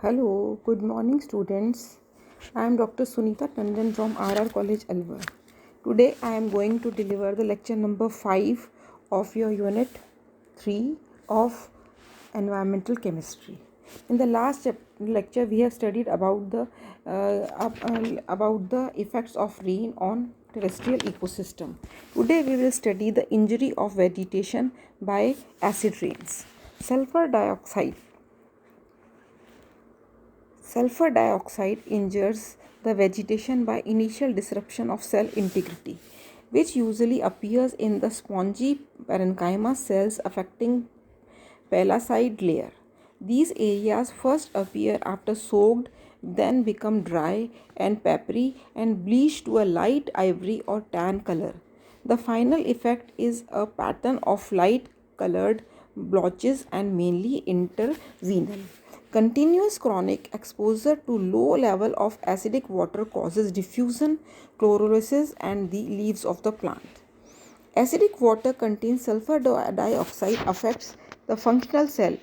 Hello, good morning students. I am Dr. SUNITA TANDON from RR College, Alwar. Today I am going to deliver the lecture number 5 of your unit 3 of environmental chemistry. In the last lecture we have studied about the effects of rain on terrestrial ecosystem. Today we will study the injury of vegetation by acid rains. Sulfur dioxide Sulfur dioxide injures the vegetation by initial disruption of cell integrity, which usually appears in the spongy parenchyma cells affecting pellucid layer. These areas first appear after soaked, then become dry and peppery and bleach to a light ivory or tan color. The final effect is a pattern of light colored blotches and mainly intervenal. Continuous chronic exposure to low level of acidic water causes diffusion, chlorolysis and the leaves of the plant. Acidic water contains sulfur dioxide affects the functional cell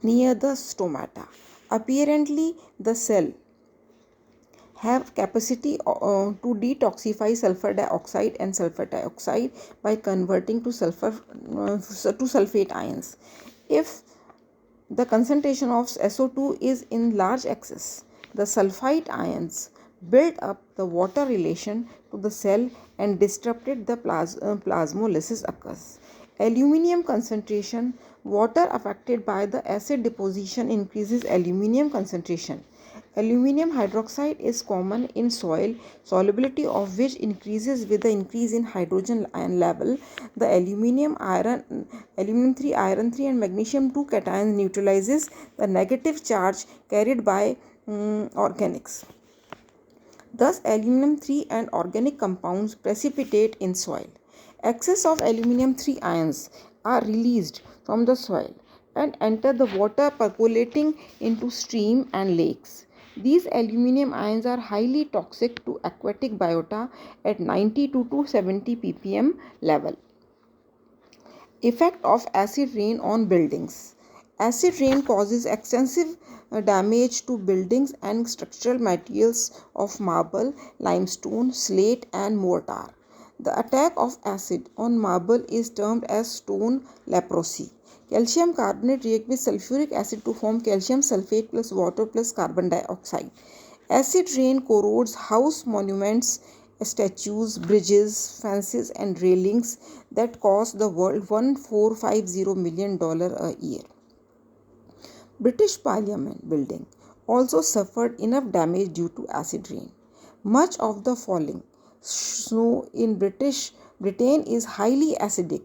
near the stomata. Apparently, the cell have capacity to detoxify sulfur dioxide and sulfur dioxide by converting to sulfate ions. If the concentration of SO2 is in large excess, the sulfite ions build up the water relation to the cell and disrupted the plasmolysis occurs. Aluminium concentration. Water affected by the acid deposition increases aluminium concentration. Aluminium hydroxide is common in soil, solubility of which increases with the increase in hydrogen ion level. The aluminium 3, iron 3 and magnesium 2 cations neutralizes the negative charge carried by organics. Thus, aluminum 3 and organic compounds precipitate in soil. Excess of aluminum 3 ions are released from the soil and enter the water percolating into stream and lakes. These aluminum ions are highly toxic to aquatic biota at 90 to 270 ppm level. Effect of acid rain on buildings. Acid rain causes extensive damage to buildings and structural materials of marble, limestone, slate and mortar. The attack of acid on marble is termed as stone leprosy. Calcium carbonate reacts with sulfuric acid to form calcium sulfate plus water plus carbon dioxide. Acid rain corrodes house monuments, statues, bridges, fences and railings that cost the world $1,450 million a year. British Parliament building also suffered enough damage due to acid rain. Much of the falling snow in Britain is highly acidic.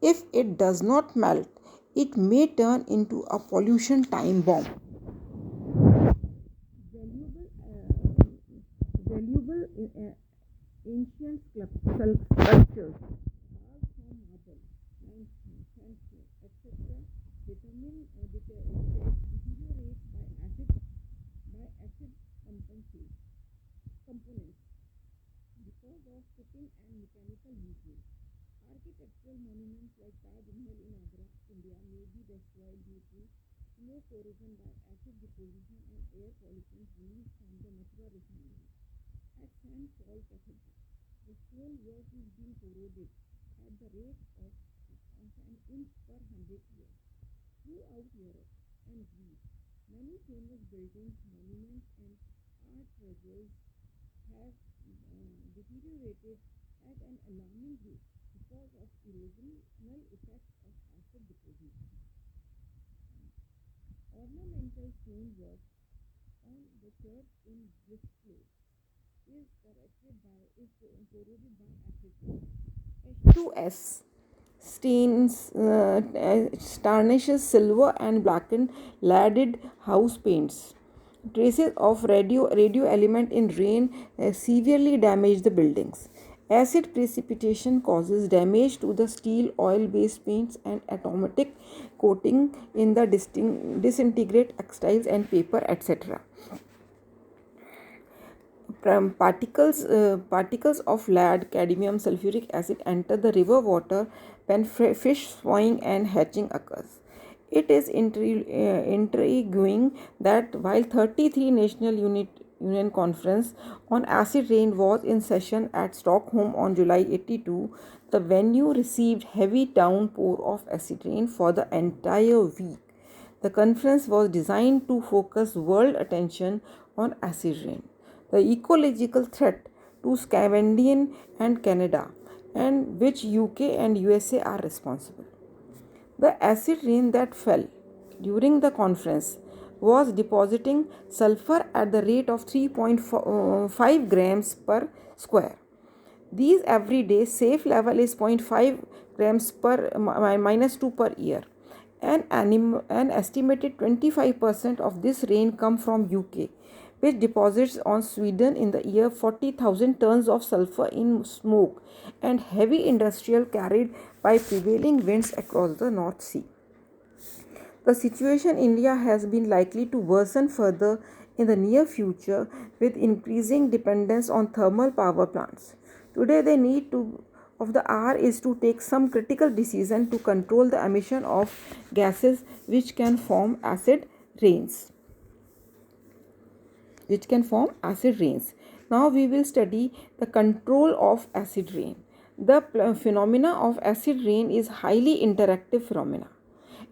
If it does not melt, it may turn into a pollution time bomb. Valuable ancient sculptures, carved from marble, limestone, sandstone, etc., deteriorate by acid components because of cooking and mechanical usage. Architectural monuments like Taj Mahal in Agra, India, may be destroyed due to slow corrosion by acid deposition and air pollution released from the Mathura refinery. At St. Paul Cathedral, the stone work is being corroded at the rate of an inch per 100 years. Throughout Europe and Greece, many famous buildings, monuments, and art treasures have deteriorated at an alarming rate because of erosional effects of acid deposition. Ornamental stone work on the church in Bristol is corroded by acid. H2S tarnishes silver and blackened leaded house paints. Traces of radio element in rain severely damage the buildings. Acid precipitation causes damage to the steel, oil-based paints and automatic coating in the disintegrate textiles and paper, etc. Particles of lead, cadmium, sulfuric acid enter the river water when fish spawning and hatching occurs. It is intriguing that while 33 National Union Conference on acid rain was in session at Stockholm on July 82, the venue received heavy downpour of acid rain for the entire week. The conference was designed to focus world attention on acid rain, the ecological threat to Scandinavia and Canada, and which UK and USA are responsible. The acid rain that fell during the conference was depositing sulfur at the rate of 3.5 grams per square. These everyday safe level is 0.5 grams per minus 2 per year. An estimated 25% of this rain come from UK, which deposits on Sweden in the year 40,000 tons of sulfur in smoke and heavy industrial carried by prevailing winds across the North Sea. The situation in India has been likely to worsen further in the near future with increasing dependence on thermal power plants. Today, the need of the hour is to take some critical decision to control the emission of gases which can form acid rains. Now we will study the control of acid rain. The phenomena of acid rain is highly interactive phenomena,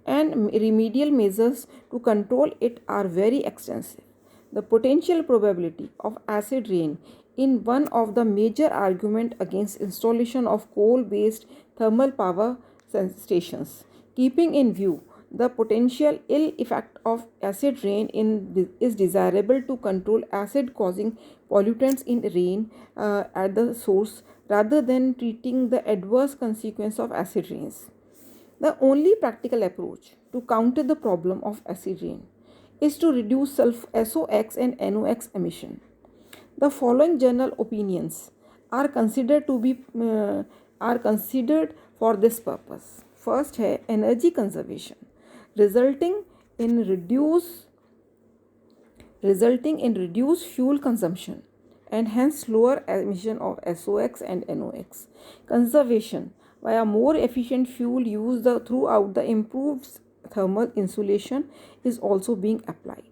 and remedial measures to control it are very extensive. The potential probability of acid rain in one of the major argument against installation of coal-based thermal power stations. Keeping in view the potential ill effect of acid rain is desirable to control acid causing pollutants in rain at the source rather than treating the adverse consequence of acid rains. The only practical approach to counter the problem of acid rain is to reduce SOx and NOx emission. The following general opinions are considered for this purpose. First है energy conservation, resulting in reduced fuel consumption and hence lower emission of SOx and NOx. Conservation via more efficient fuel use throughout the improved thermal insulation is also being applied.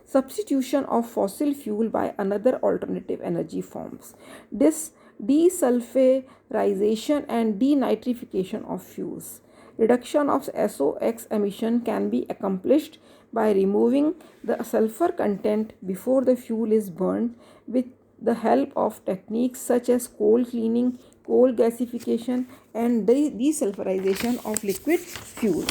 Substitution of fossil fuel by another alternative energy forms. Desulfurization and denitrification of fuels. Reduction of SOx emission can be accomplished by removing the sulfur content before the fuel is burned with the help of techniques such as coal cleaning, coal gasification, and desulfurization of liquid fuel.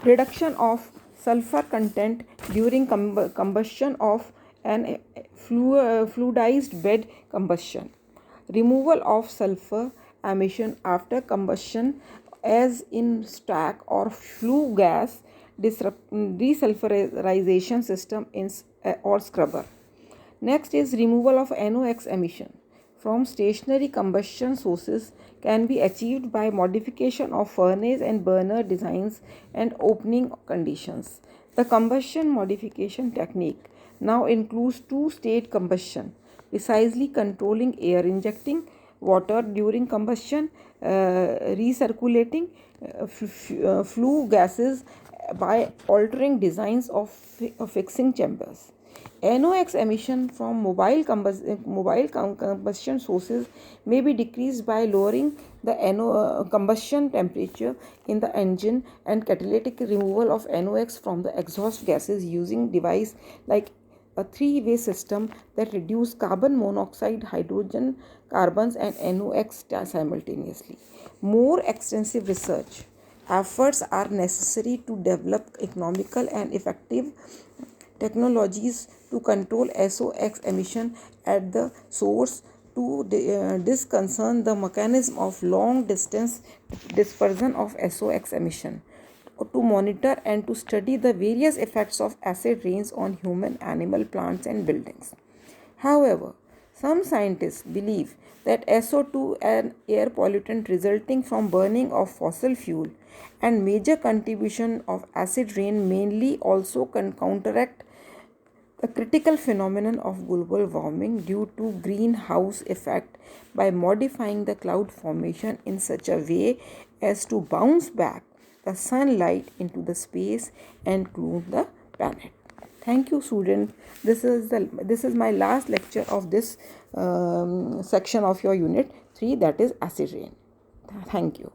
Reduction of sulfur content during combustion of an fluidized bed combustion. Removal of sulfur emission after combustion as in stack or flue gas desulfurization system or scrubber. Next is removal of NOx emission from stationary combustion sources can be achieved by modification of furnace and burner designs and opening conditions. The combustion modification technique now includes two-stage combustion, precisely controlling air injecting water during combustion, recirculating flue gases by altering designs of fixing chambers. NOx emission from mobile combustion sources may be decreased by lowering the combustion temperature in the engine and catalytic removal of NOx from the exhaust gases using device like a three-way system that reduce carbon monoxide, hydrogen carbons and NOx simultaneously. More extensive research efforts are necessary to develop economical and effective technologies to control SOx emission at the source to disconcern the mechanism of long distance dispersion of SOx emission, to monitor and to study the various effects of acid rains on human, animal, plants and buildings. However, some scientists believe that SO2, an air pollutant resulting from burning of fossil fuel, and major contribution of acid rain mainly also can counteract the critical phenomenon of global warming due to greenhouse effect by modifying the cloud formation in such a way as to bounce back the sunlight into the space and cool the planet. Thank you, students. This is my last lecture of this section of your unit 3, that is acid rain. Thank you.